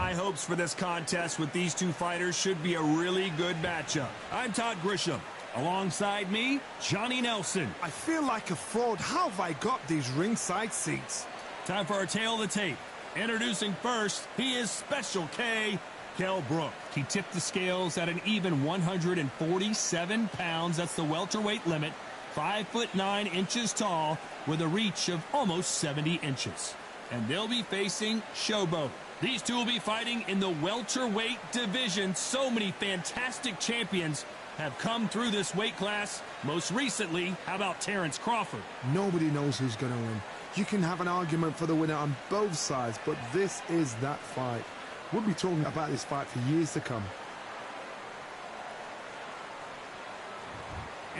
High hopes for this contest with these two fighters. Should be a really good matchup. I'm Todd Grisham. Alongside me, Johnny Nelson. I feel like a fraud. How have I got these ringside seats? Time for our tail of the tape. Introducing first, he is Special K, Kell Brook. He tipped the scales at an even 147 pounds. That's the welterweight limit. 5'9" tall with a reach of almost 70 inches. And they'll be facing Showboat. These two will be fighting in the welterweight division. So many fantastic champions have come through this weight class. Most recently, how about Terrence Crawford? Nobody knows who's going to win. You can have an argument for the winner on both sides, but this is that fight. We'll be talking about this fight for years to come.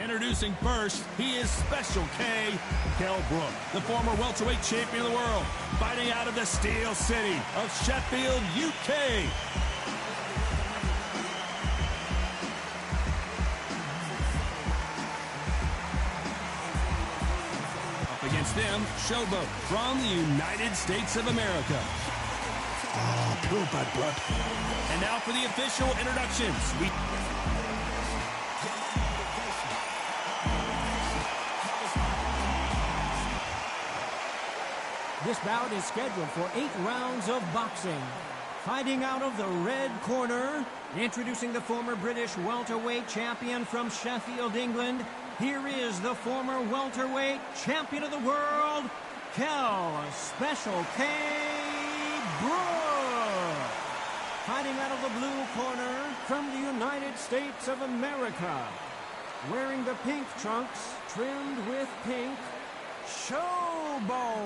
Introducing first, he is Special K, Kell Brook, the former welterweight champion of the world, fighting out of the Steel City of Sheffield, UK. Up against them, Showboat from the United States of America. Oh, pure bad blood. And now for the official introductions. This bout is scheduled for 8 rounds of boxing. Fighting out of the red corner, introducing the former British welterweight champion from Sheffield, England, here is the former welterweight champion of the world, Kell Special K Brook. Fighting out of the blue corner from the United States of America, wearing the pink trunks trimmed with pink, Showboat.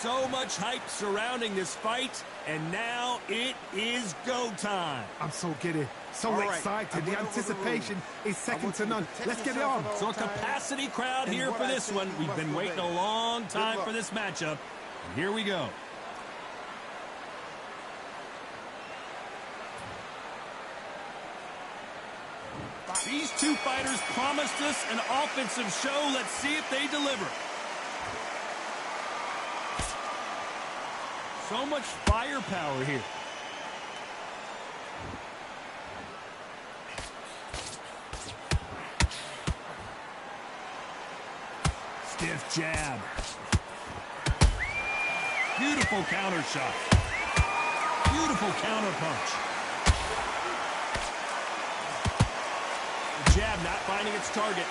So much hype surrounding this fight, and now it is go time. I'm so giddy, so excited. The anticipation is second to none. Let's get it on. So a capacity crowd here for this one. We've been waiting a long time for this matchup. And here we go. These two fighters promised us an offensive show. Let's see if they deliver. So much firepower here. Stiff jab. Beautiful counter shot. Beautiful counter punch. The jab not finding its target.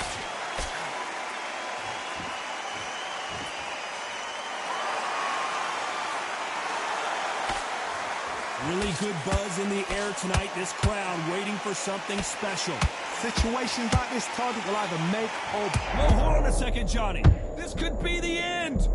Really good buzz in the air tonight. This crowd waiting for something special. Situations like this, Todd, will either make or... No, hold on a second, Johnny. This could be the end.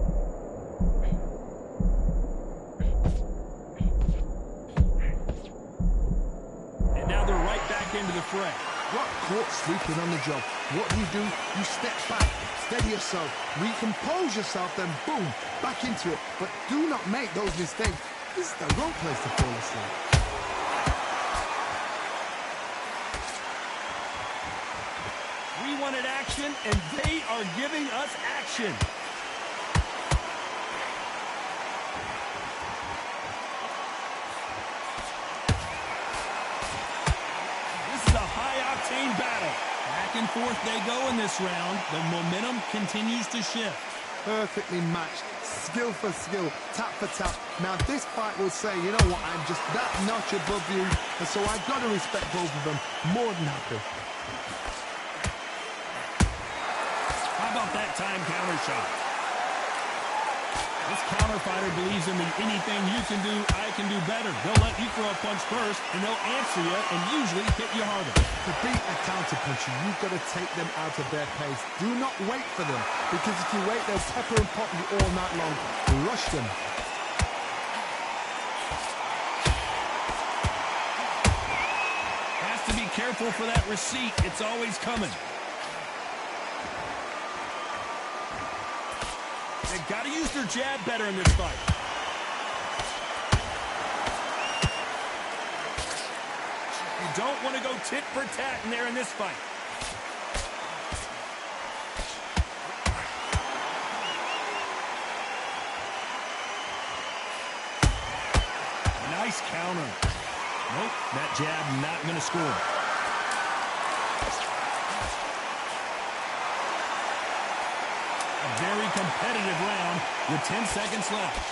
And now they're right back into the fray. Got caught sleeping on the job. What do? You step back, steady yourself, recompose yourself, then boom, back into it. But do not make those mistakes. This is the wrong place to fall asleep. We wanted action, and they are giving us action. This is a high-octane battle. Back and forth they go in this round. The momentum continues to shift. Perfectly matched. Skill for skill, tap for tap. Now this fight will say, you know what, I'm just that notch above you, and so I've got to respect both of them. More than happy. How about that time counter shot? This counter fighter believes in the anything you can do, I can do better. They'll let you throw a punch first, and they'll answer you and usually hit you harder. To beat a counter puncher, you've got to take them out of their pace. Do not wait for them, because if you wait, they'll pepper and pop you all night long. Rush them. Has to be careful for that receipt. It's always coming. They've got to use their jab better in this fight. You don't want to go tit for tat in there in this fight. Nice counter. Nope, that jab not going to score. A very competitive round with 10 seconds left.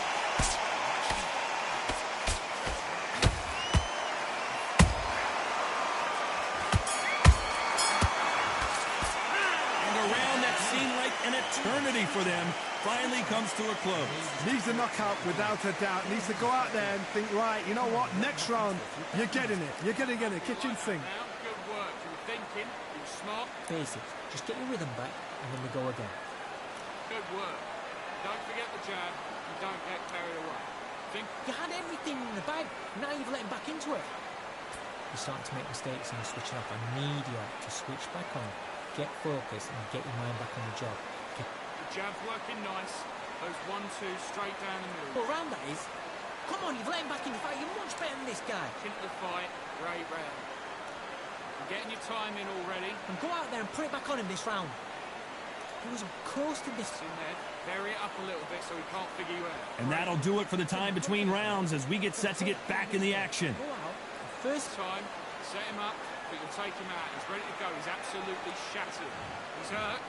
And a round that seemed like an eternity for them finally comes to a close. Needs a knockout without a doubt. Needs to go out there and think, right, you know what, next round, you're getting it. You're going to get it. Kitchen sink. Good work. You were thinking. You were smart. Basics. Just get your rhythm back, and then we go again. Good work. Don't forget the jab. And don't get carried away. Think. You had everything in the bag. Now you've let him back into it. You're starting to make mistakes and you're switching off. I need you to switch back on. Get focused and get your mind back on the job. The jab's working nice. Those 1-2 straight down the middle. What round that is? Come on, you've let him back in the fight. You're much better than this guy. Into the fight. Great round. You're getting your time in already. And go out there and put it back on him this round. He was coasting this. In there. Bury it up a little bit so he can't figure you out. And that'll do it for the time between rounds as we get set to get back in the action. Go out. First Time. Set him up. But you'll take him out. He's ready to go. He's absolutely shattered. He's hurt.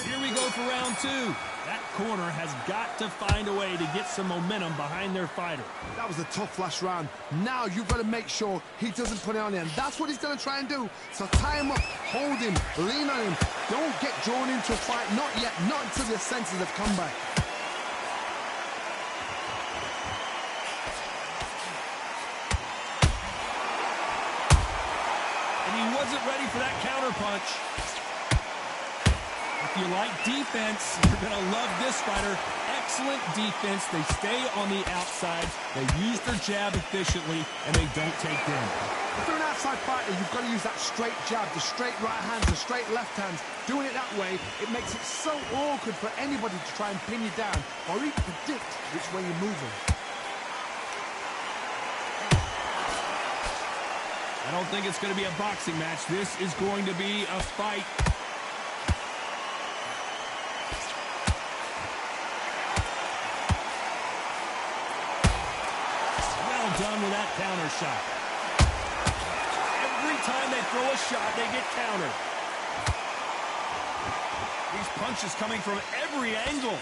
Here we go for round two. That corner has got to find a way to get some momentum behind their fighter. That was a tough last round. Now you've got to make sure he doesn't put it on him. That's what he's going to try and do. So tie him up, hold him, lean on him. Don't get drawn into a fight. Not yet. Not until your senses have come back. And he wasn't ready for that counter punch. If you like defense, you're going to love this fighter. Excellent defense. They stay on the outside. They use their jab efficiently, and they don't take damage. If you're an outside fighter, you've got to use that straight jab, the straight right hands, the straight left hands. Doing it that way, it makes it so awkward for anybody to try and pin you down or even predict which way you're moving. I don't think it's going to be a boxing match. This is going to be a fight. Done with that counter shot. Every time they throw a shot, they get countered. These punches coming from every angle.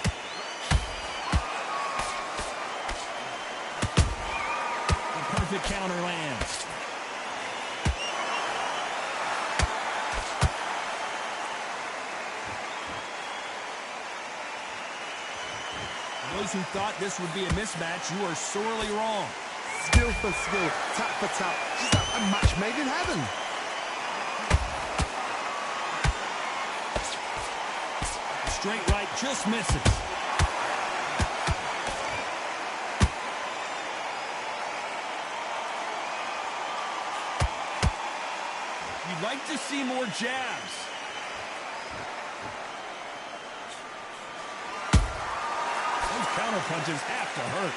The perfect counter lands. Those who thought this would be a mismatch, you are sorely wrong. Skill for skill, tap for tap. Just a match made in heaven. Straight right just misses. You'd like to see more jabs. Those counter punches have to hurt.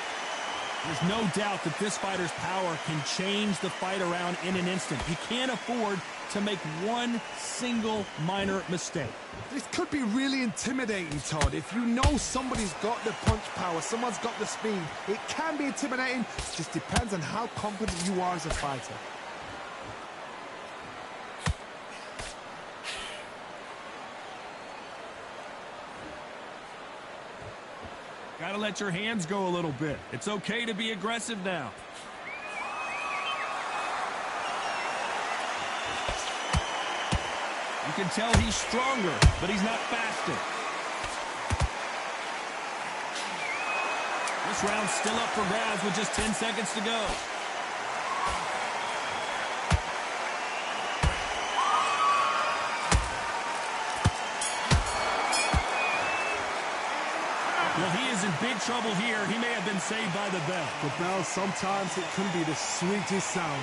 There's no doubt that this fighter's power can change the fight around in an instant. You can't afford to make one single minor mistake. This could be really intimidating, Todd. If you know somebody's got the punch power, someone's got the speed, it can be intimidating. It just depends on how confident you are as a fighter. Got to let your hands go a little bit. It's okay to be aggressive now. You can tell he's stronger, but he's not faster. This round's still up for grabs with just 10 seconds to go. Well, he is in big trouble here. He may have been saved by the bell. The bell, sometimes it can be the sweetest sound.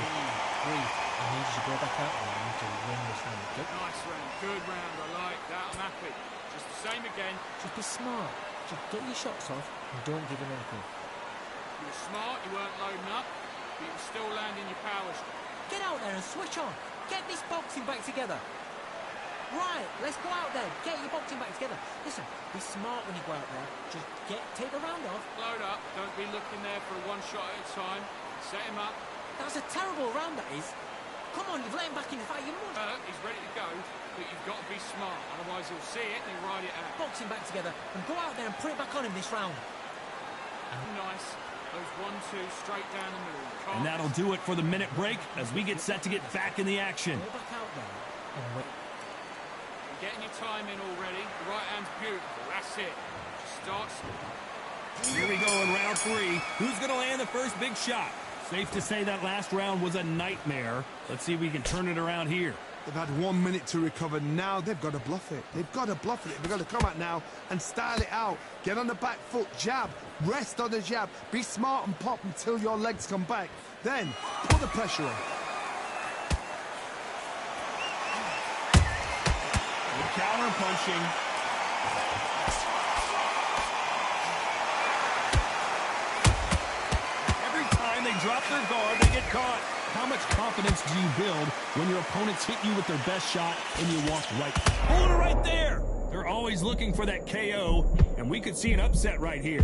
breathe. I need you to go back out there. I need to win this round. Nice round. Good round. I like that. I'm happy. Just the same again. Just be smart. Just get your shots off and don't give him anything. You were smart. You weren't loading up. But you were still landing your power. Get out there and switch on. Get this boxing back together. Right, let's go out there. Get your boxing back together. Listen, be smart when you go out there. Just take the round off. Load up. Don't be looking there for a one shot at a time. Set him up. That was a terrible round, that is. Come on, you've let him back in the fight. You must. He's ready to go, but you've got to be smart. Otherwise, he'll see it and he'll ride it out. Box him back together and go out there and put it back on him this round. Nice. Those 1-2 straight down the middle. And that'll do it for the minute break as we get set to get back in the action. Go back out there and wait. You're getting your time in already. The right hand's beautiful. That's it. Just starts. Here we go in round 3. Who's going to land the first big shot? Safe to say that last round was a nightmare. Let's see if we can turn it around here. They've had 1 minute to recover. Now they've got to bluff it. They've got to bluff it. They've got to come out now and style it out. Get on the back foot, jab, rest on the jab. Be smart and pop until your legs come back. Then put the pressure on. Good counter punching. They drop their guard, they get caught. How much confidence do you build when your opponents hit you with their best shot and you walk right? Hold it right there. They're always looking for that KO, and we could see an upset right here.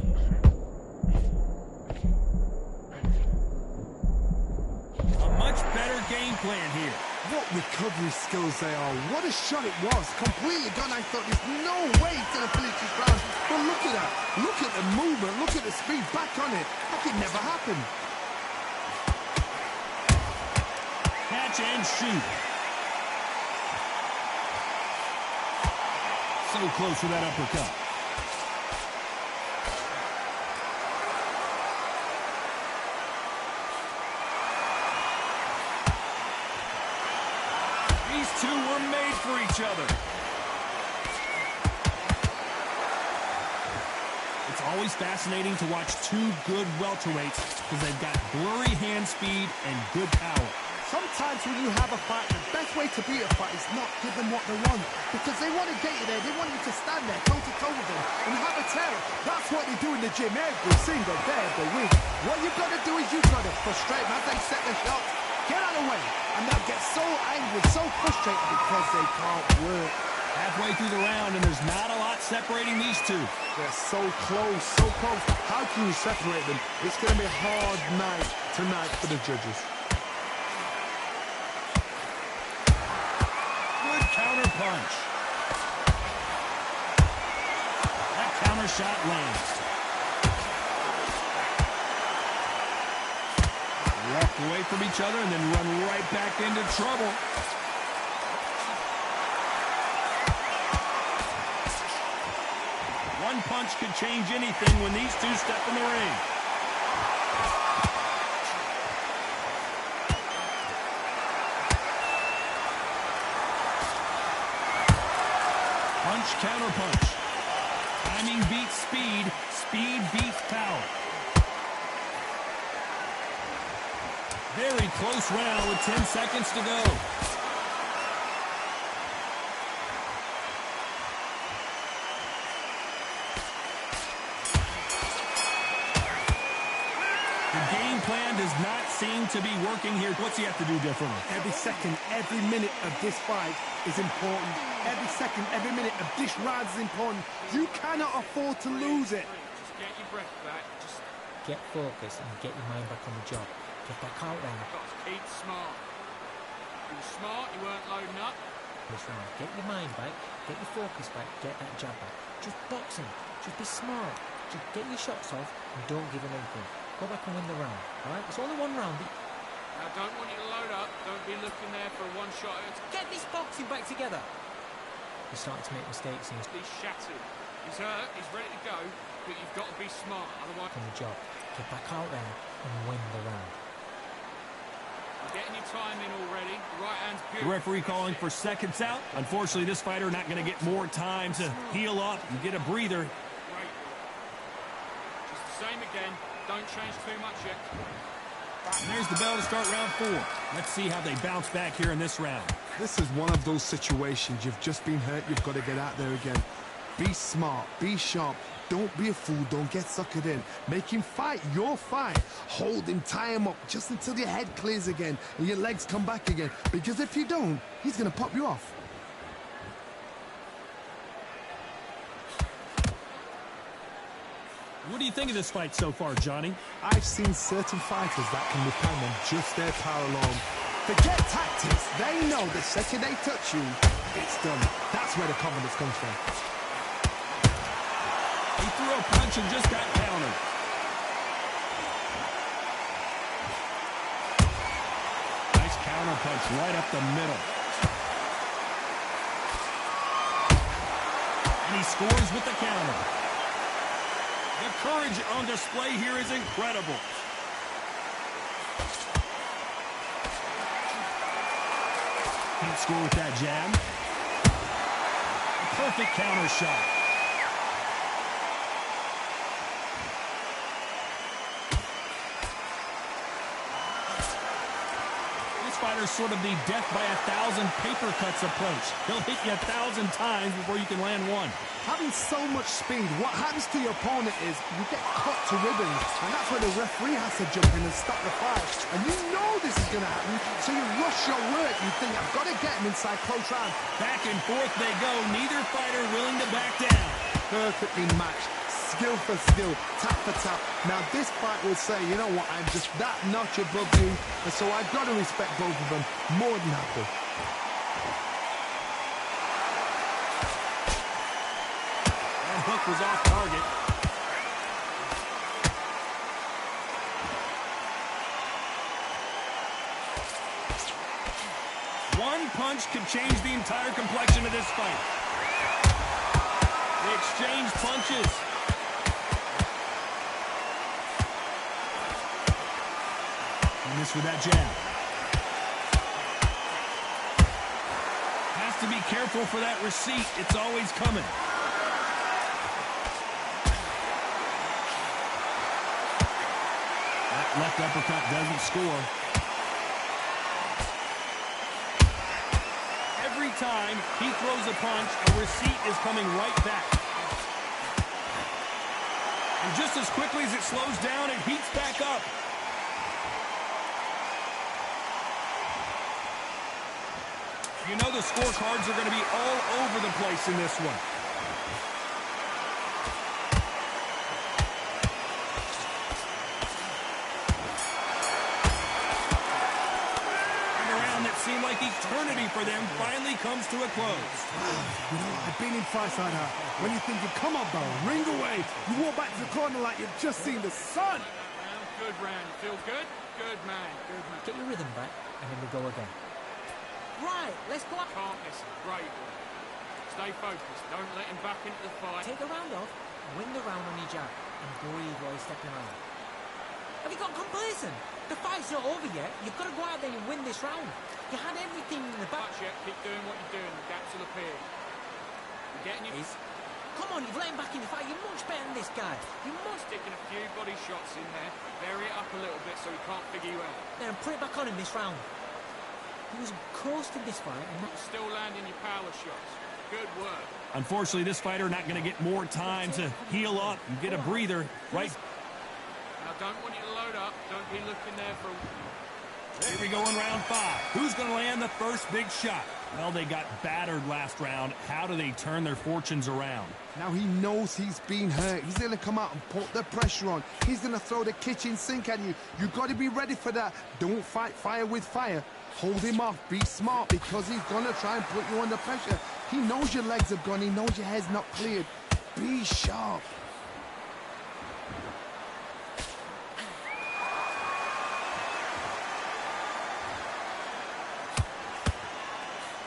A much better game plan here. What recovery skills they are. What a shot it was. Completely gone. I thought there's no way he's going to finish this round. But look at that. Look at the movement. Look at the speed. Back on it. Like it never happened. Catch and shoot. So close to that uppercut. These two were made for each other. It's always fascinating to watch two good welterweights because they've got blurry hand speed and good power. Sometimes when you have a fight, the best way to beat a fight is not give them what they want. Because they want to get you there. They want you to stand there, toe-to-toe with them, and have a terror. That's what they do in the gym every single day of the week. What you've got to do is you've got to frustrate them as they set the shot. Get out of the way. And they'll get so angry, so frustrated because they can't work. Halfway through the round, and there's not a lot separating these two. They're so close, so close. How can you separate them? It's going to be a hard night tonight for the judges. Counter punch. That counter shot lands. Walk away from each other and then run right back into trouble. One punch could change anything when these two step in the ring. Punch, counter punch. Timing beats speed. Speed beats power. Very close round with 10 seconds to go. The game plan does not seem to be working here. What's he have to do differently? Every second, every minute of this fight is important. Every second, every minute of this round is important. You cannot afford to lose it. Just get your breath back. Just Get focused and get your mind back on the job. Get back out there. got to keep smart. You were smart, you weren't loading up. This round. Get your mind back, get your focus back, get that jab back. Just box him. Just be smart. Just get your shots off and don't give him anything. Go back and win the round. Alright? It's only one round. Now, don't want you to load up. Don't be looking there for a one shot. Get this boxing back together. He's starting to make mistakes and He's shattered. He's hurt. He's ready to go. But you've got to be smart. Otherwise, on the job. Get back out there and win the round. you're getting your time in already. The right hand's The beautiful. referee calling for seconds out. Unfortunately, this fighter not going to get more time to heal up and get a breather. Great. Just the same again. Don't change too much yet. And there's the bell to start round 4. Let's see how they bounce back here in this round. This is one of those situations. You've just been hurt. You've got to get out there again. Be smart. Be sharp. Don't be a fool. Don't get suckered in. Make him fight your fight. Hold him. Tie him up just until your head clears again and your legs come back again. Because if you don't, he's going to pop you off. What do you think of this fight so far, Johnny? I've seen certain fighters that can depend on just their power alone. Forget tactics. They know the second they touch you, it's done. That's where the confidence comes from. He threw a punch and just got countered. Nice counter punch right up the middle. And he scores with the counter. The courage on display here is incredible. Can't score with that jab. Perfect counter shot. This fighter's sort of the death by 1,000 paper cuts approach. He'll hit you 1,000 times before you can land one. Having so much speed, what happens to your opponent is you get cut to ribbons, and that's where the referee has to jump in and stop the fight. And you know this is going to happen, so you rush your work. You think, I've got to get him inside close round. Back and forth they go, neither fighter willing to back down. Perfectly matched, skill for skill, tap for tap. Now this fight will say, you know what, I'm just that notch above you, and so I've got to respect both of them more than happy. Hook was off target. One punch could change the entire complexion of this fight. They exchange punches. He missed with that jab. Has to be careful for that receipt. It's always coming. Left uppercut doesn't score. Every time he throws a punch, a receipt is coming right back. And just as quickly as it slows down, it heats back up. You know the scorecards are going to be all over the place in this one. Seemed like eternity for them finally comes to a close. You know, I've been in fights like that. When you think, come on, bro, ring away. You walk back to the corner like you've just seen the sun. Good round. Feel good? Good man. Good man. Get your rhythm back, and then we go again. Right, let's go up. Can't miss it. Great. Stay focused. Don't let him back into the fight. Take the round off, win the round on your jab, and breathe while you're stepping around. Have you got complacent? The fight's not over yet. You've got to go out there and win this round. You had everything in the back. Yet. Keep doing what you're doing. The gaps will appear. You're getting your... Come on, you've let him back in the fight. You're much better than this guy. You must... Sticking a few body shots in there. Vary it up a little bit so he can't figure you out. Then put it back on him this round. He was coasting this fight and not... Still landing your power shots. Good work. Unfortunately, this fighter not going to get more time to heal up and get a breather. Right. Now, don't want you to load up. Don't be looking there for... Here we go in round 5. Who's going to land the first big shot? Well, they got battered last round. How do they turn their fortunes around? Now he knows he's been hurt. He's going to come out and put the pressure on. He's going to throw the kitchen sink at you. You've got to be ready for that. Don't fight fire with fire. Hold him off. Be smart because he's going to try and put you under pressure. He knows your legs have gone. He knows your head's not cleared. Be sharp.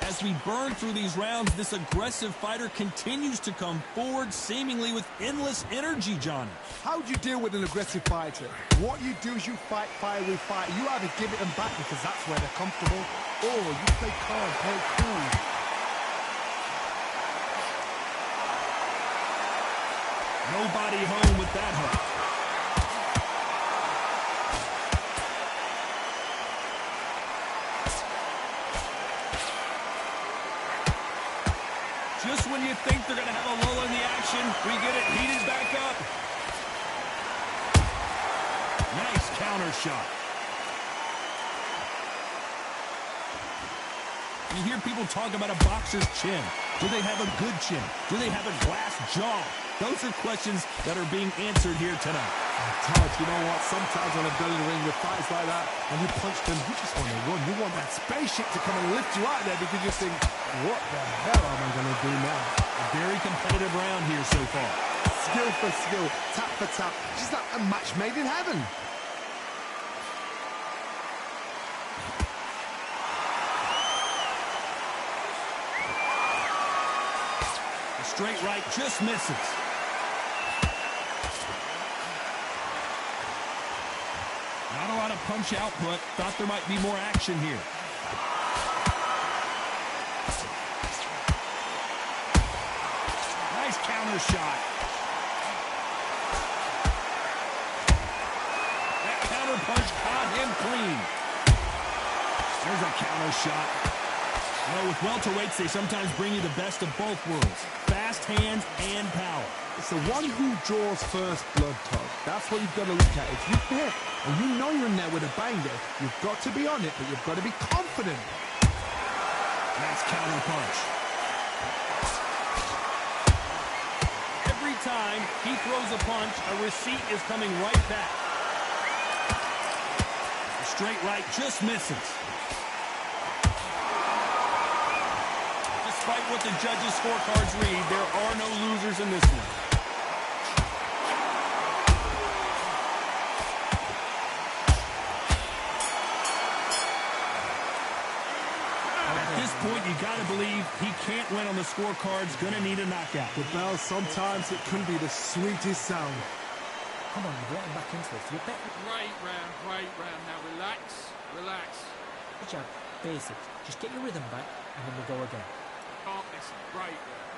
As we burn through these rounds, this aggressive fighter continues to come forward, seemingly with endless energy, Johnny. How do you deal with an aggressive fighter? What you do is you fight fire with fire. You either give it them back because that's where they're comfortable, or you play calm, play cool. Nobody home with that hook. Just when you think they're going to have a lull in the action, we get it heated back up. Nice counter shot. You hear people talk about a boxer's chin. Do they have a good chin? Do they have a glass jaw? Those are questions that are being answered here tonight. Todd, you know what? Sometimes when I've done in the ring with fights like that, and you punch them, you just want to run. You want that spaceship to come and lift you out there because you think, what the hell am I going to do now? A very competitive round here so far. Skill for skill, tap for tap. Just like a match made in heaven. The straight right just misses. Not a lot of punch output. Thought there might be more action here. Nice counter shot. That counter punch caught him clean. There's a counter shot. You know, with welterweights, they sometimes bring you the best of both worlds. Fast hands and power. It's the one who draws first blood, Todd. That's what you've got to look at. If you hit and you know you're in there with a banger, you've got to be on it, but you've got to be confident. Nice counter punch. Every time he throws a punch, a receipt is coming right back. The straight right just misses. Despite what the judges' scorecards read, there are no losers in this one. At this point, you got to believe he can't win on the scorecards. Going to need a knockout. The bell, sometimes it can be the sweetest sound. Come on, you're getting back into it. You're better. Great round, great round. Now relax, relax. Good job. Basics. Just get your rhythm back, and then we'll go again. Can't listen. Great round.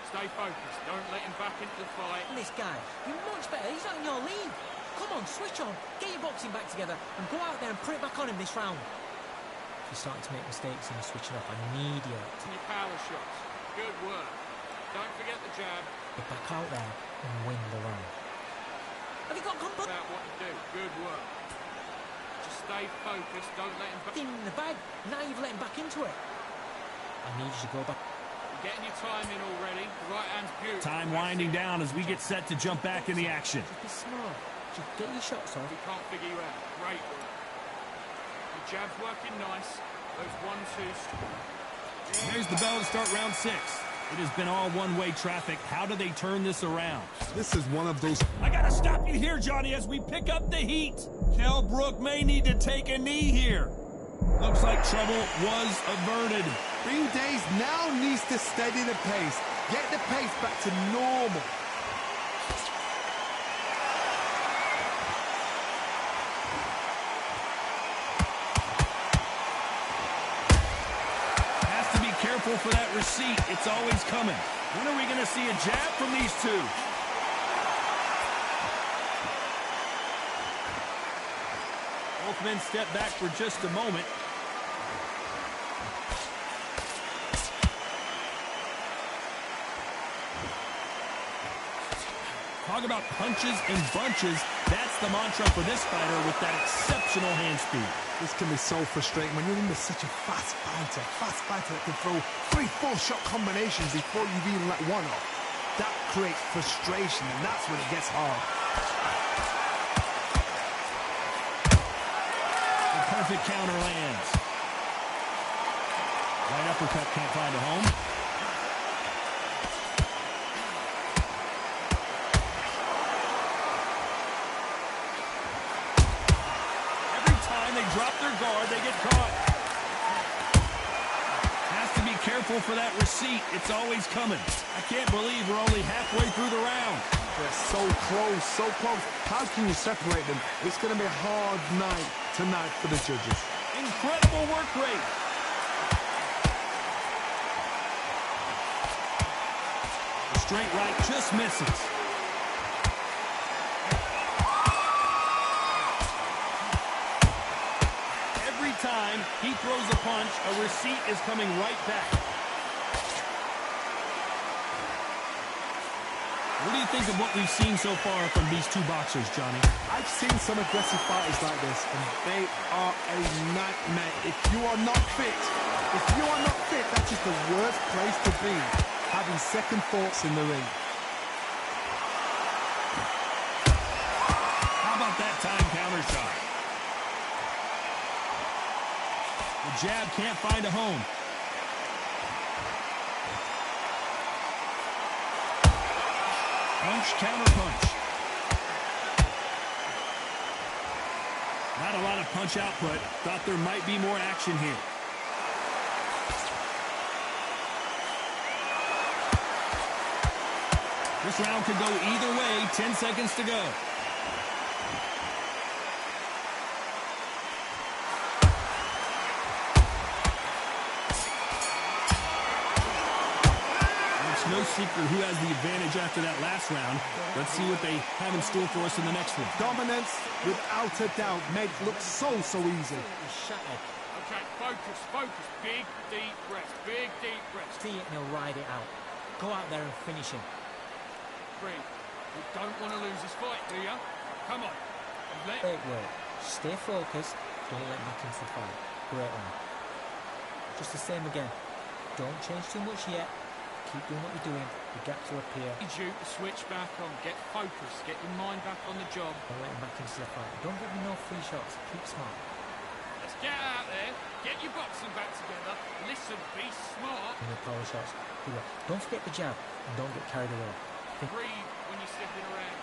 Stay focused. Don't let him back into the fight. And this guy, you're much better. He's not in your league. Come on, switch on. Get your boxing back together, and go out there and put it back on him this round. If you're starting to make mistakes and you're switching off, I need you. And your power shots. Good work. Don't forget the jab. Get back out there and win the round. Have you got comfort? About what you do. Good work. Just stay focused. Don't let him back. In the bag. Now you've let him back into it. I need you to go back. You're getting your time in already. The right hand's beautiful. Time winding down as we get set to jump back in the action. Just be smart. Just get your shots off. We can't figure you out. Great work. Your jab's working nice. Those 1-2. There's the bell to start round 6. It has been all one-way traffic. How do they turn this around? This is one of those... I gotta stop you here, Johnny, as we pick up the heat. Kell Brook may need to take a knee here. Looks like trouble was averted. Green Days now needs to steady the pace. Get the pace back to normal. Has to be careful for that receipt. It's always coming. When are we going to see a jab from these two? Both men step back for just a moment. Talk about punches and bunches. That's the mantra for this fighter with that exceptional hand speed. This can be so frustrating when you're in with such a fast fighter that can throw 3-4 shot combinations before you've even let one off. That creates frustration, and that's when it gets hard. The perfect counter lands. Right uppercut can't find a home. Drop their guard, they get caught. Has to be careful for that receipt. It's always coming. I can't believe we're only halfway through the round. They're so close, so close. How can you separate them? It's going to be a hard night tonight for the judges. Incredible work rate. The straight right just misses. Time he throws a punch, a receipt is coming right back. What do you think of what we've seen so far from these two boxers, Johnny? I've seen some aggressive fighters like this, and they are a nightmare. If you are not fit, that's just the worst place to be, having second thoughts in the ring. shot. The jab can't find a home. Punch, counter punch. Not a lot of punch output. Thought there might be more action here. This round could go either way. 10 seconds to go. It's no secret who has the advantage after that last round. Let's see what they have in store for us in the next one. Dominance, without a doubt, made it look so easy. Shattered. Okay, focus, focus. Big, deep breaths. Big, deep breaths. See it and he'll ride it out. Go out there and finish him. You don't want to lose this fight, do you? Come on. Great work. Stay focused. Don't let back into the fight. Great round. Just the same again. Don't change too much yet. Keep doing what you're doing. The gaps will appear. Need you to switch back on. Get focused. Get your mind back on the job. Don't let him back into the fight. Don't give him no free shots. Keep smart. Let's get out there. Get your boxing back together. Listen, be smart. In the power shots. Good work. Don't forget the jab. And don't get carried away. Breathe when you're slipping around.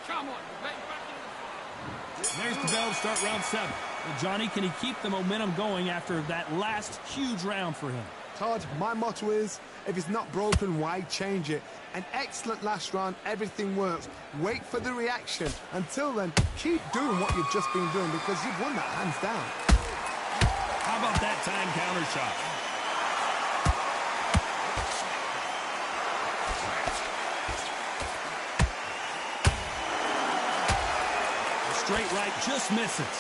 Come on, let him back in the fight. There's the bell to start round 7. Well, Johnny, can he keep the momentum going after that last huge round for him? Todd, my motto is, if it's not broken, why change it? An excellent last round, everything works. Wait for the reaction. Until then, keep doing what you've just been doing because you've won that hands down. How about that time counter shot? Straight right just misses.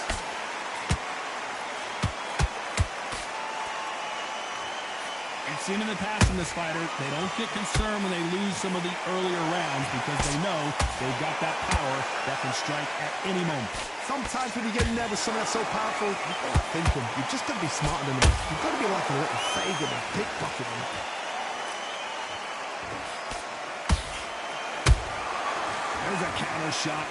We've seen in the past from this fighter, they don't get concerned when they lose some of the earlier rounds because they know they've got that power that can strike at any moment. Sometimes when you get nervous, something that's so powerful, you've got to think them. You've just got to be smarter than them. You've got to be like a little faggot and pickpocket them. There's a counter shot.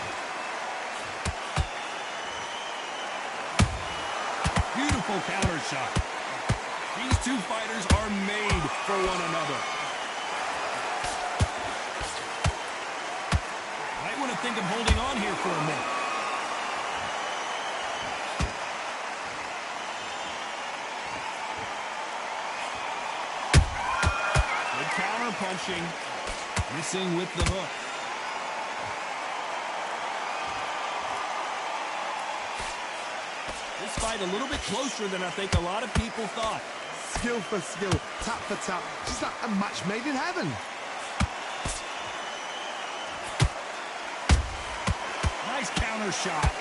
Beautiful counter shot. These two fighters are made for one another. Might want to think of holding on here for a minute. Good counter punching. Missing with the hook. This fight a little bit closer than I think a lot of people thought. Skill for skill, tap for tap, just like a match made in heaven. Nice counter shot.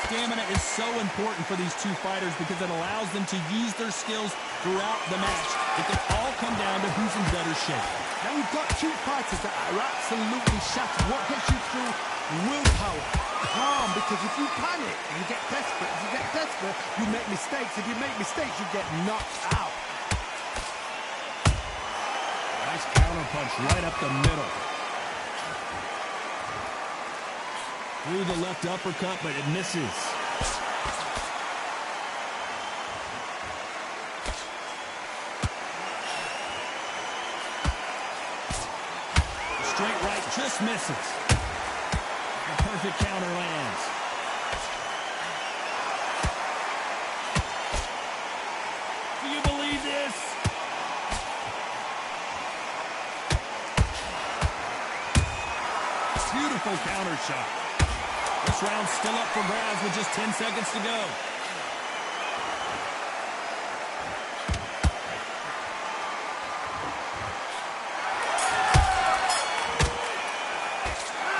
Stamina is so important for these two fighters because it allows them to use their skills throughout the match. It can all come down to who's in better shape. Now we've got two fighters that are absolutely shattered. What gets you through? Willpower. Calm, because if you panic, you get desperate. If you get desperate, you make mistakes. If you make mistakes, you get knocked out. Nice counter punch right up the middle. Through the left uppercut, but it misses. Straight right just misses. A perfect counter lands. Do you believe this? Beautiful counter shot. This round's still up for grabs with just 10 seconds to go.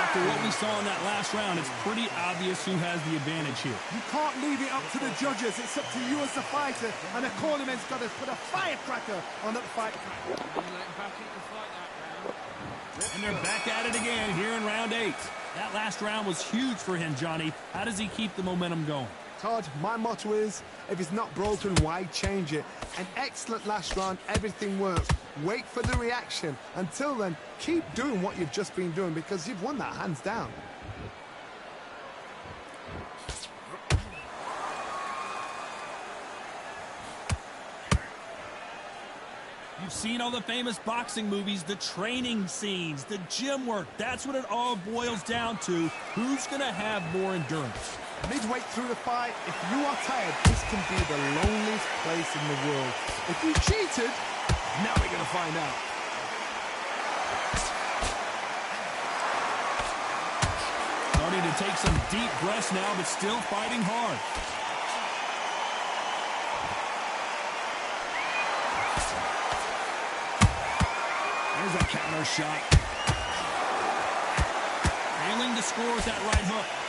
After what we saw in that last round, it's pretty obvious who has the advantage here. You can't leave it up to the judges. It's up to you as the fighter, and the cornerman's got to put a firecracker on that fight. And they're back at it again here in round 8. That last round was huge for him, Johnny. How does he keep the momentum going? Todd, my motto is, if it's not broken, why change it? An excellent last round, everything works. Wait for the reaction. Until then, keep doing what you've just been doing because you've won that hands down. You've seen all the famous boxing movies, the training scenes, the gym work. That's what it all boils down to. Who's going to have more endurance? Midway through the fight, if you are tired, this can be the loneliest place in the world. If you cheated, now we're going to find out. Starting to take some deep breaths now, but still fighting hard. There's a counter shot. Failing to score with that right hook.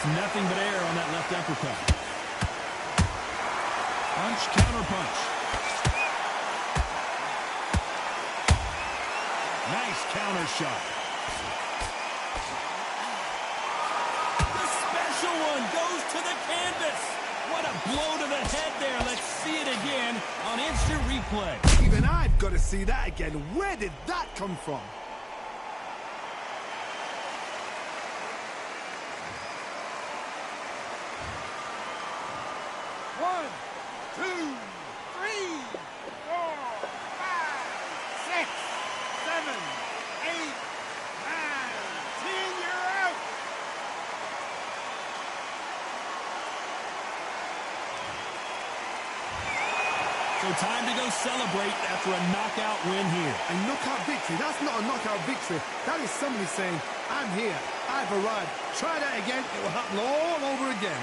It's nothing but air on that left uppercut. Punch, counter punch. Nice counter shot. The special one goes to the canvas. What a blow to the head there. Let's see it again on instant replay. Even I've got to see that again. Where did that come from? One, two, three, 4, 5, 6, 7, 8, 9, 10. You're out. So time to go celebrate after a knockout win here. A knockout victory? That's not a knockout victory. That is somebody saying, I'm here, I've arrived. Try that again, it will happen all over again.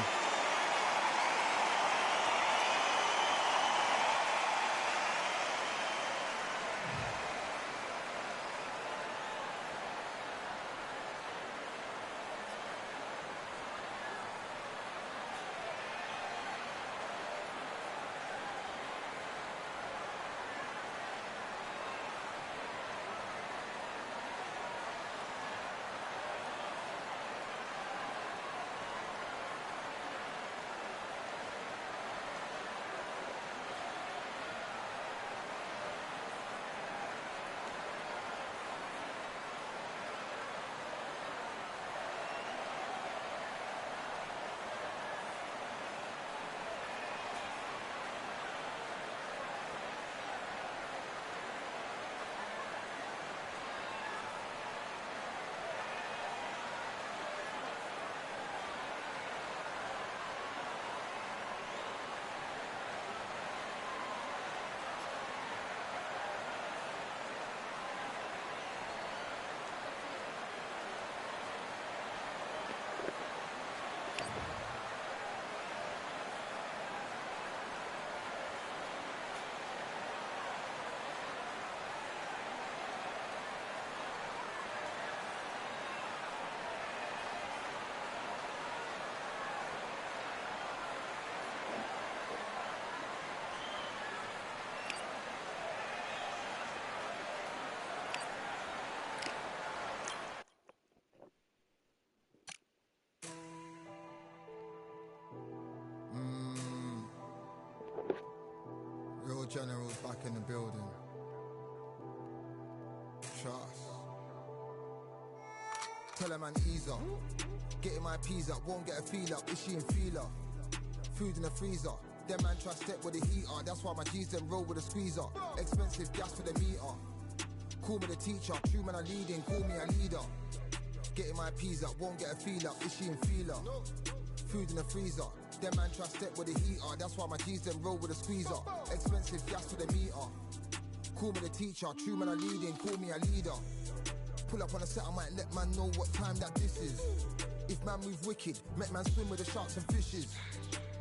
General's back in the building. Trust. Tell a man ease up. Getting my peas up, won't get a feel up. Is she in feeler? Food in the freezer. Them man try step with the heater. That's why my G's them roll with a squeezer. Expensive gas for the meter. Call me the teacher. True man I leading, call me a leader. Getting my peas up, won't get a feel up. Is she in feeler? Food in the freezer. Them man try step with the heater. That's why my G's them roll with a squeezer. Expensive gas for the meter. Call me the teacher. True man I leading, call me a leader. Pull up on a set, I might let man know what time that this is. If man move wicked, make man swim with the sharks and fishes.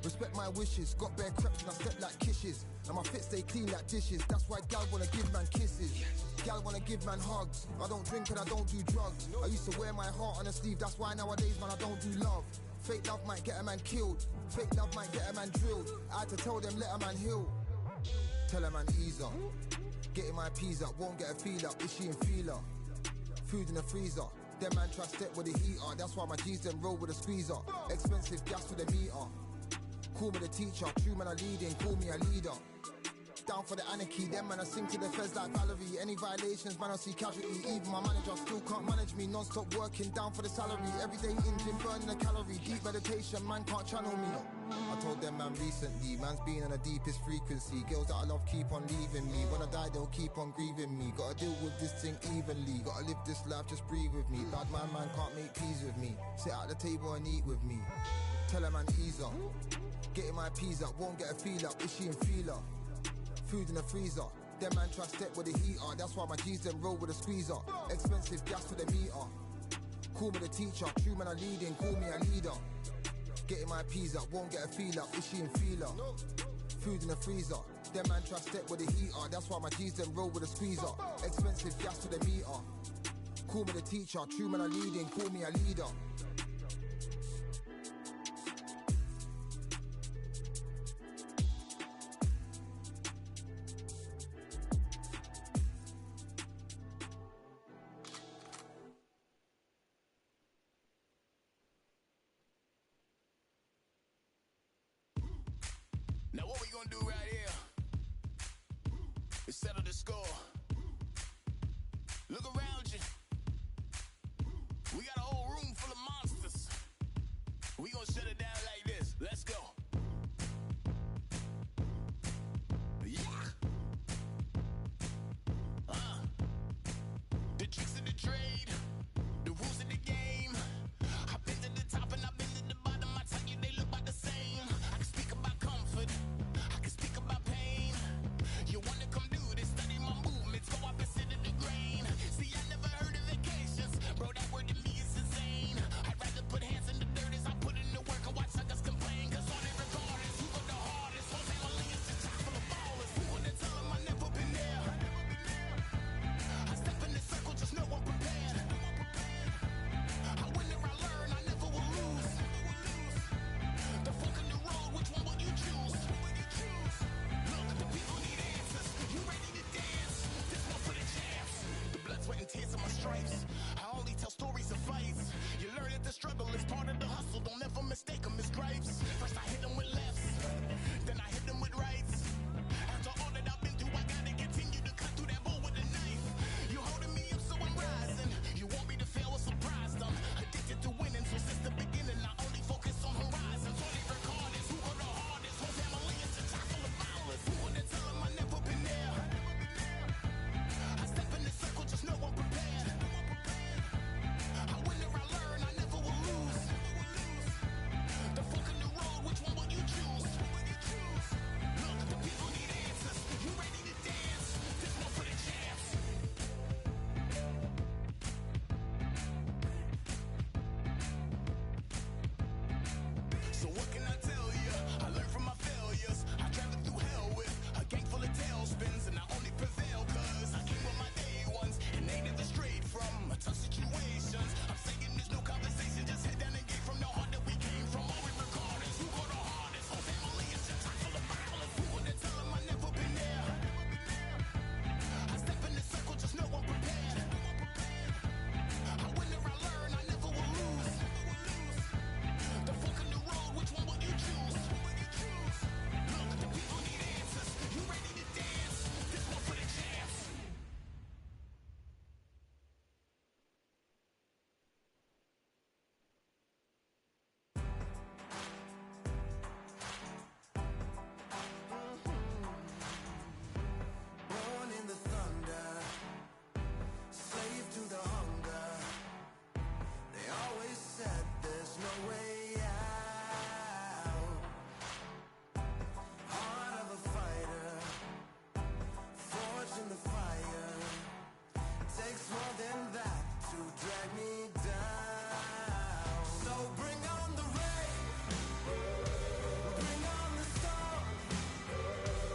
Respect my wishes, got bare creps and I step like kisses. And my fit stay clean like dishes. That's why gal wanna give man kisses. Gal wanna give man hugs. I don't drink and I don't do drugs. I used to wear my heart on a sleeve. That's why nowadays man I don't do love. Fake love might get a man killed. Fake love might get a man drilled. I had to tell them let a man heal. Tell a man ease up. Getting my peas up, won't get a feel up. Is she in feeler? Food in the freezer. Them man try step with the heater. That's why my G's them roll with a squeezer. Expensive gas for the meter. Call me the teacher. True man I leading. Call me a leader. Down for the anarchy, them man I sing to the feds like Valerie. Any violations, man I see casualty. Even my manager still can't manage me. Non-stop working, down for the salary. Everyday in gym, burning a calorie. Deep meditation, man can't channel me. I told them man recently, man's been on the deepest frequency. Girls that I love keep on leaving me. When I die they'll keep on grieving me. Gotta deal with this thing evenly. Gotta live this life, just breathe with me. Bad man can't make peace with me. Sit at the table and eat with me. Tell a man ease up. Getting my peas up, won't get a feel up. Is she in feeler? Food in the freezer. Them man try step with the heater. That's why my G's them roll with a squeezer. Expensive gas for the meter. Call me the teacher. True man I leading. Call me a leader. Getting my peas up. Won't get a feel up. Is she in feeler? Food in the freezer. Them man try step with the heater. That's why my G's them roll with a squeezer. Expensive gas for the meter. Call me the teacher. True man I leading. Call me a leader. Now what we gonna do right here is settle the score. Look around you. We got a whole room full of monsters. We gonna shut it down like this. Let's go. Yeah. The tricks of the trade, the rules of the game. I've been to the top and I've been to the bottom. I tell you they look about the same. I can speak about comfort. I can speak about pain. You wanna come do this? Study my movements. Go up and sit in the grain. See, I never heard of vacations. Bro, that word to me is insane. I'd rather put hands in the dirt as I put in the work and watch suckers complain. Cause all they regard is who go the hardest. Whole family is just chock full of ballers. Who wanna tell them I never been there? I step in the circle, just know I'm prepared. I win or I learn, I never will lose. The fork in the road, which one will you choose? Look, the people need answers. You ready to dance? This one for the champs. The blood, sweat, and tears of my stripes. I only tell stories of fights. You learn that the struggle is part of the hustle. Don't ever mistake them as gripes. First I hit them with lefts, then I hit them with rights. After all that I've been through, I gotta continue to cut through that bull with a knife. You holding me up, so I'm rising. You want me to fail or surprise them. Addicted to winning, so since the beginning, I only focus on horizons. All they record is who go the hardest. Whole family is just chock full of ballers. Who wanna tell them I never been there? I step in the circle, just know I'm prepared. I win or I learn, I never will lose. The fork in the road, which one will you choose? Look, the people need answers. You ready to dance? This one for the champs. So what can I tell you? I learned from my failures. I traveled through hell with a gang full of tailspins, and I only prevail cause I came with my day ones, and they never strayed from tough situations. I'm saying there's no conversation, just head down and get from the heart that we came from. All we record is who go the hardest. Whole family is just chock full of ballers. Who wanna tell them I never been there? I step in the circle, just know I'm prepared. I win or I learn, I never will lose. The fork in the road, which one will you choose? Look, the people need answers. You ready to dance? This one for the champs. Born in the thunder, slave to the hunger. They always said there's no way out. Heart of a fighter, forged in the fire. Takes more than that to drag me down. So bring on the rain, bring on the storm.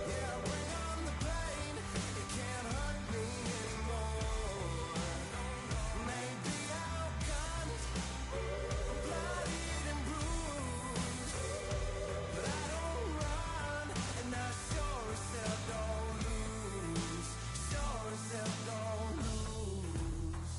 Yeah, bring on the pain. It can't hurt me anymore. Maybe our guns bloodied and bruised, but I don't run, and I sure as hell don't lose. Sure as hell don't lose.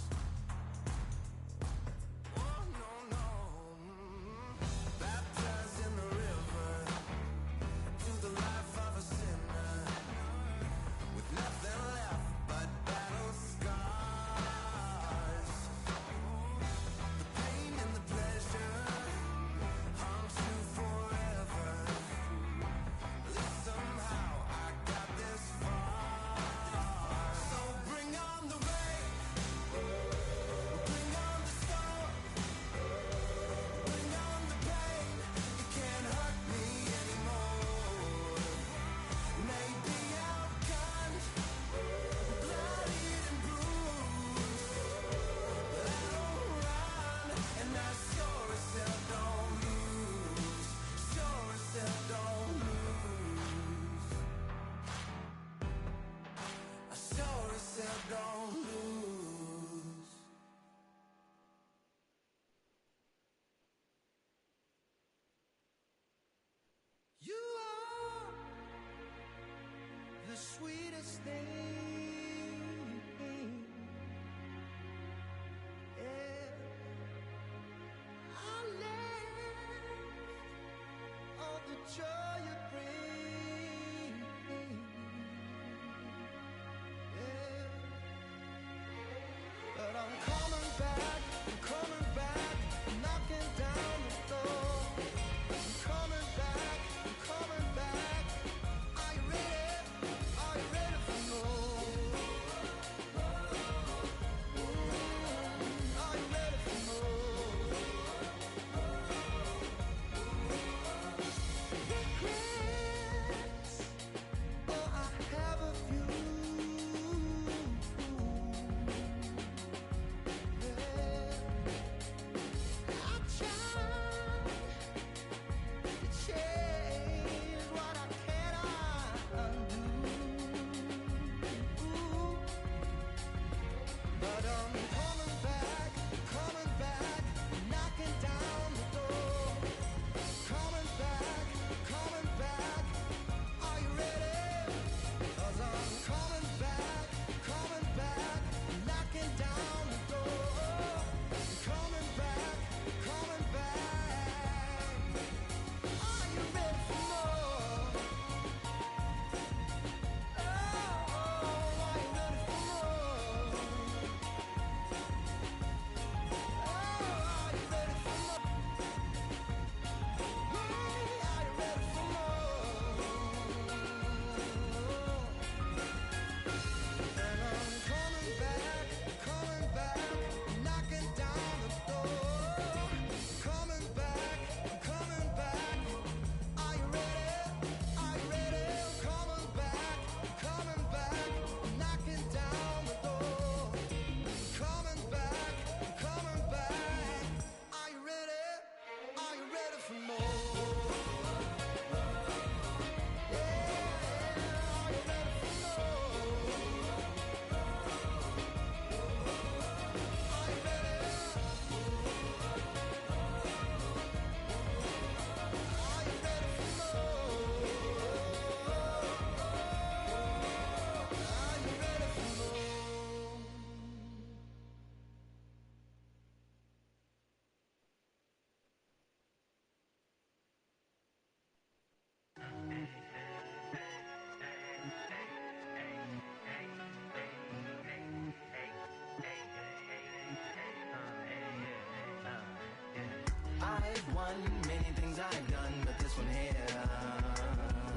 I've won many things I've done, but this one here,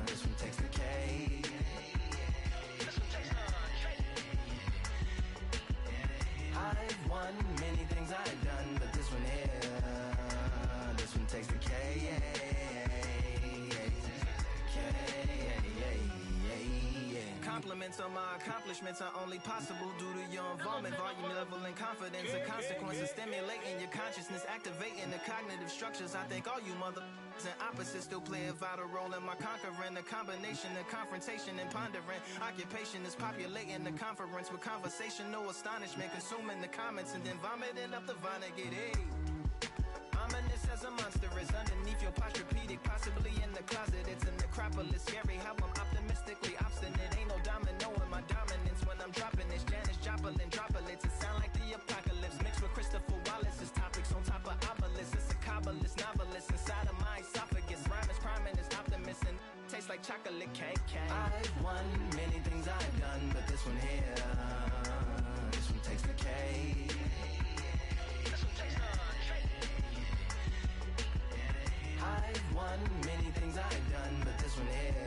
this one takes the K. I've won many things I've done, but this one here, this one takes the K. Compliments on my accomplishments are only possible due to your involvement, volume, level, and confidence. The consequences stimulating your consciousness, activating the cognitive structures. I think all you mother and opposites still play a vital role in my conquering. The combination of confrontation and pondering. Occupation is populating the conference with conversational astonishment, consuming the comments and then vomiting up the Vonnegut. Hey. Ominous as a monster is underneath your posturepedic, possibly in the closet. It's a necropolis, scary how I'm optimistically obstinate. Ain't no domino in my dominance when I'm dropping this. Janis Joplin droplets, it sound like the apocalypse mixed with Christopher Wallace's topics on top of obelisks. It's a kabbalist novelist inside of my esophagus. Rhyme is priming, is optimist and tastes like chocolate cake. I've won many things I've done, but this one here, this one takes the K. I've won many things I've done, but this one here,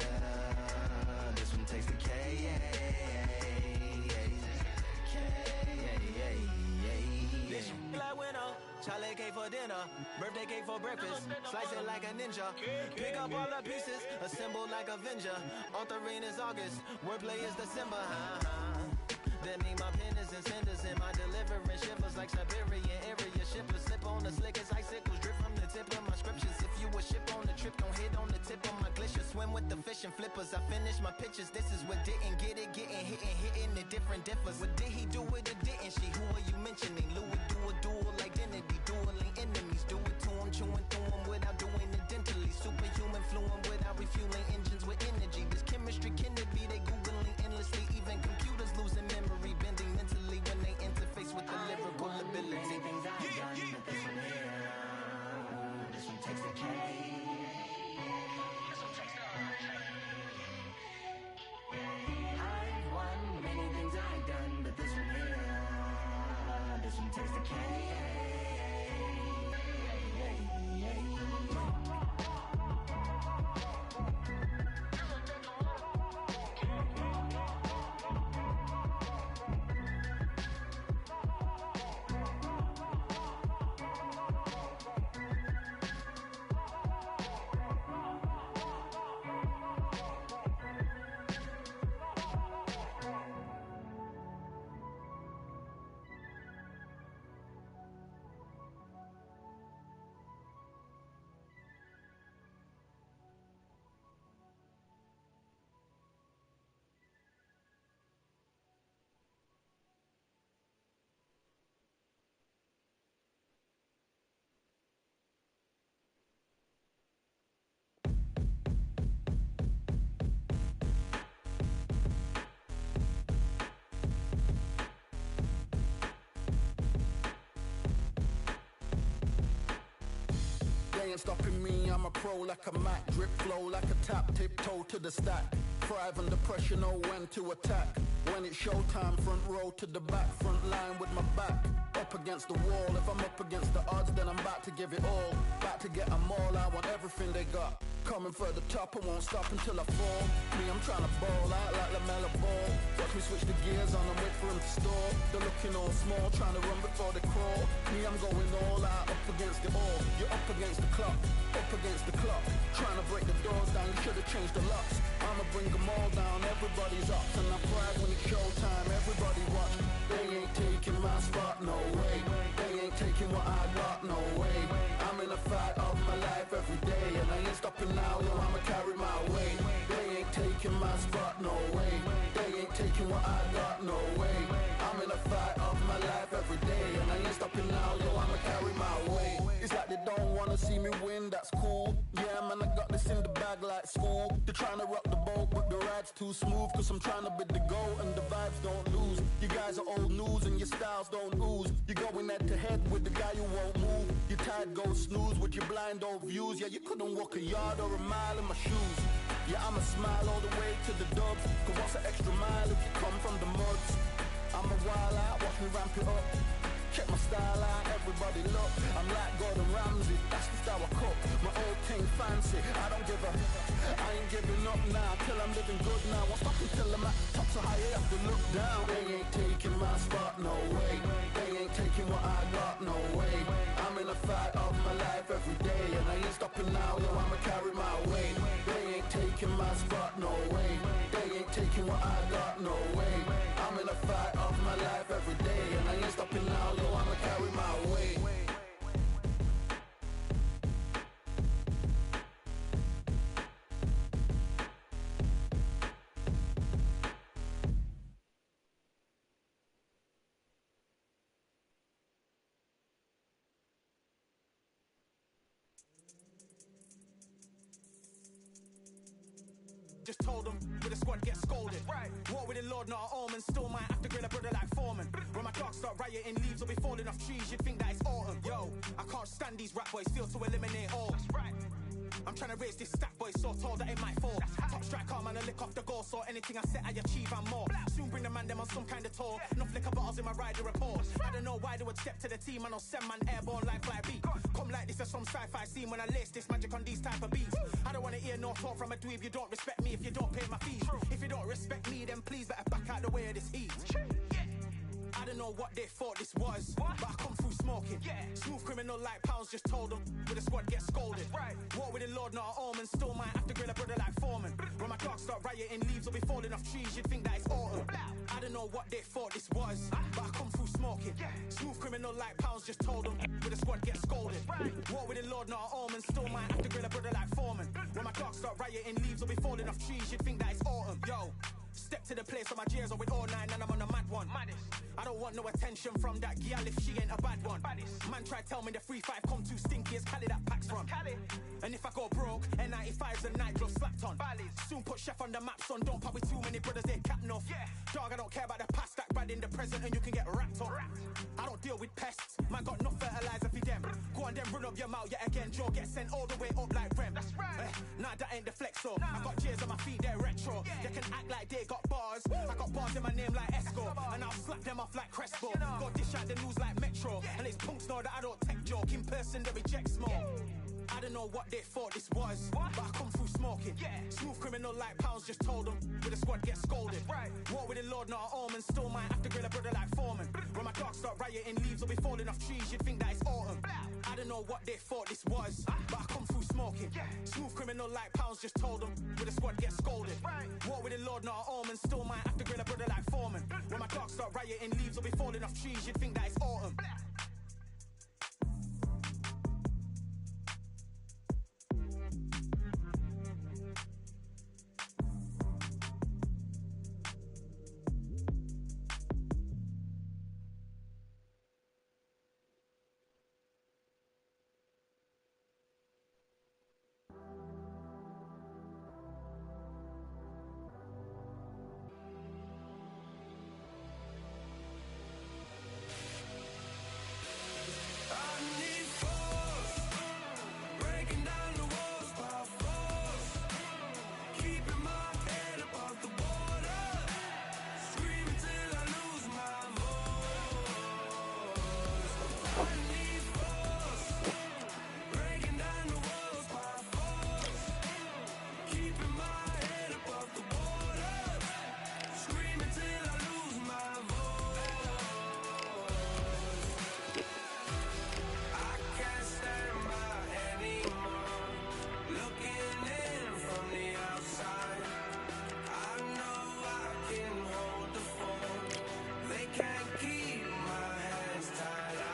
this one takes the K. Like winner, Charlie cake for dinner, birthday cake for breakfast, slice it like a ninja, pick up all the pieces, assemble like Avenger. Author rain is August, wordplay is December. That mean my pen is in cinders and my deliverance shivers like Siberian area shippers. Slip on the slickest icicles, drip from the tip of my scriptures. If you a ship on the trip, don't hit on the tip of my glacier. Swim with the fish and flippers. I finish my pictures. This is what didn't get it, getting hitting the different differs. What did he do it or didn't she? Who are you mentioning? Louis do a dual identity, dueling enemies. Do it to him, chewing through him without doing it dentally. Superhuman fluent without refueling engines with energy. This chemistry can it be? They googling endlessly. Even computers losing memory, bending mentally when they interface with the lyrical ability. Things I've done, but this one here, this one takes the K. I've won many things I've done, but this one here, this one takes the K. Ain't stopping me, I'm a pro like a Mac. Drip flow like a tap, tiptoe to the stack. Thrive under pressure, know when to attack. When it's showtime, front row to the back. Front line with my back up against the wall. If I'm up against the odds, then I'm about to give it all. About to get them all, I want everything they got. Coming for the top, I won't stop until I fall. Me, I'm trying to ball out like LaMelo Ball. Watch me switch the gears on and wait for him to stall. They're looking all small, trying to run before they crawl. Me, I'm going all out, up against the all. You're up against the clock, up against the clock. Trying to break the doors down, you should've changed the locks. I'ma bring them all down, everybody's up. And I pride when it's showtime, everybody watch. They ain't taking my spot, no way. They ain't taking what I got, no way. I'm in a fight of my life every day, and I ain't stopping now, yo, I'ma carry my weight. They ain't taking my spot, no way. They ain't taking what I got, no way. I'm in a fight of my life every day, and I ain't stopping now, yo, I'ma carry my weight. It's like they don't wanna see me win, that's cool. Yeah, man, I got this in the bag like school. They're trying to rock the boat, but the ride's too smooth. Cause I'm trying to be the goal, and the vibes don't lose. You guys are old news, and your styles don't ooze. You're going head to head with the guy who won't move. Your tide goes snooze with your blind old views. Yeah, you couldn't walk a yard or a mile in my shoes. Yeah, I'ma smile all the way to the dubs. Cause what's an extra mile if you come from the muds? I'm a wild out, watch me ramp it up. Check my style like everybody look. I'm like Gordon Ramsay, that's just how I cook. My old king fancy, I don't give a. I ain't giving up now, till I'm living good now. Won't stop until I'm at top so high, you have to look down. They ain't taking my spot, no way. They ain't taking what I got, no way. I'm in a fight of my life every day, and I ain't stopping now, yo, I'ma carry my weight. They ain't taking my spot, no way. They ain't taking what I got, no way. I'm in a fight of my life every day, and I ain't stopping now, yo, I'ma carry my weight. Just told them, with the squad get scolded. Right. War with the Lord, not an omen. Still might have to grill a brother like Foreman. When my dogs start rioting, leaves will be falling off trees. You'd think that it's autumn. Yo, I can't stand these rap boys, feel to eliminate all. That's right. I'm trying to raise this stat boy, so tall that it might fall. Top striker, man, I lick off the goal, so anything I set, I achieve and more. Soon bring the man them on some kind of tour. Enough liquor bottles in my rider report. I don't know why they would step to the team, and I'll send man airborne like fly beat. Come like this as some sci-fi scene when I lace this magic on these type of beats. I don't want to hear no talk from a dweeb. You don't respect me if you don't pay my fees. If you don't respect me, then please better back out the way of this heat. I don't know what they thought this was, but I come through smoking. Smooth criminal like Pounds, just told them, with the squad get scolded. War with the Lord, not an omen. Still might have to grill a brother like Foreman. When my dogs start rioting, leaves will be falling off trees. You'd think that it's autumn. I don't know what they thought this was, but I come through smoking. Smooth criminal like Pounds, just told them, with the squad get scolded. War with the Lord, not an omen. Still might have to grill a brother like Foreman. When my dogs start rioting, leaves will be falling off trees. You'd think that it's autumn. Yo, step to the place where my J's are with all nine and I'm on a mad one. I don't want no attention from that gal if she ain't a bad one. Man try tell me the 3-5 come too stinky as Cali that packs from. And if I go broke, N95's a nightclub slapped on. Soon put Chef on the map, son. Don't pop with too many brothers, they cap enough. Dog, I don't care about the past, that bad in the present and you can get wrapped up. I don't deal with pests, man got no fertilizer for them. Go on then run up your mouth yet again, Joe get sent all the way up like Rem. Nah, that ain't the flex, so I got J's on my feet, they're retro. They can act like they got bars, I got bars in my name like Esco. And I'll slap them off like Crespo. Go dish out the news like Metro. And it's punks know that I don't tech joke. In person they reject smoke. I don't know what they thought this was, but I come through smoking. Smooth criminal like Pounds, just told them, with the squad get scolded. War with the Lord, not an omen. Still might have to grill a brother like Foreman. When my dogs start rioting, leaves will be falling off trees. You'd think that it's autumn. I don't know what they thought this was, but I come through smoking. Smooth criminal like Pounds, just told them, with the squad get scolded. War with the Lord, not an omen. Still might have to grill a brother like Foreman. When my dogs start rioting, leaves will be falling off trees. You'd think that it's autumn.